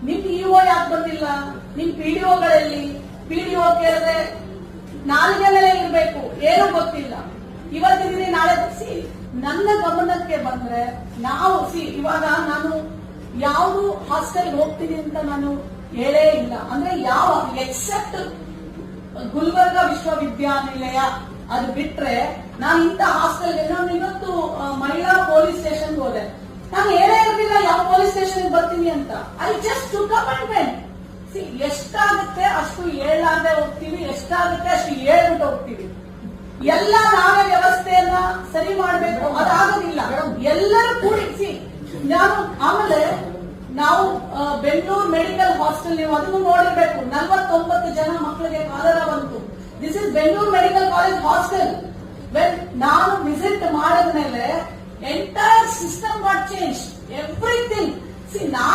ನಿಮ್ ಇಒ ಯಾಕೆ ಬಂದಿಲ್ಲ, ನಿಮ್ ಪಿಡಿಒಗಳಲ್ಲಿ ಪಿಡಿಒ ಕೇಳಿದ್ರೆ ನಾಲ್ಗೆ ಮೇಲೆ ಇರ್ಬೇಕು, ಏನೂ ಗೊತ್ತಿಲ್ಲ. ಇವತ್ತಿದ್ದೀನಿ ನಾಳೆ ನನ್ನ ಗಮನಕ್ಕೆ ಬಂದ್ರೆ ನಾವು ಇವಾಗ ನಾನು ಯಾವುದು ಹಾಸ್ಟೆಲ್ ಹೋಗ್ತೀನಿ ಅಂತ ನಾನು ಹೇಳೇ ಇಲ್ಲ. ಅಂದ್ರೆ ಯಾವ ಎಕ್ಸೆಪ್ಟ್ ಗುಲ್ಬರ್ಗ ವಿಶ್ವವಿದ್ಯಾನಿಲಯ ಅದು ಬಿಟ್ರೆ ನಾನು ಇಂಥ ಹಾಸ್ಟೆಲ್ಗೆ, ನಾನು ಇವತ್ತು ಮಹಿಳಾ ಪೊಲೀಸ್ ಸ್ಟೇಷನ್ ಹೋದೆ, ನಾನು ಹೇಳೇ ಇರಲಿಲ್ಲ ಯಾವ ಪೊಲೀಸ್ ಸ್ಟೇಷನ್ ಬರ್ತೀನಿ ಅಂತ. I just took appointment. ಎಷ್ಟಾಗುತ್ತೆ ಅಷ್ಟು ಹೇಳಾದ್ರೆ ಹೋಗ್ತೀವಿ, ಎಷ್ಟಾಗುತ್ತೆ ಅಷ್ಟು ಹೇಳ್ಬಿಟ್ಟು ಹೋಗ್ತೀವಿ. ಎಲ್ಲ ನಾವೇ ವ್ಯವಸ್ಥೆಯನ್ನ ಸರಿ ಮಾಡಬೇಕು, ಅದಾಗೋದಿಲ್ಲ. ಎಲ್ಲರೂ ಕೂಡಿಸಿ ನಾನು ಆಮೇಲೆ ನಾವು ಬೆಂಗಳೂರು ಮೆಡಿಕಲ್ ಹಾಸ್ಟೆಲ್, ನೀವು ಅದನ್ನು ನೋಡಿರ್ಬೇಕು, 49 ಜನ ಮಕ್ಕಳಿಗೆ ಕಾಲರ ಬಂತು. This is Bengaluru medical college hostel. ನಾನು ವಿಸಿಟ್ ಮಾಡಿದ್ಮೇಲೆ entire system got change, everything. ನಾನು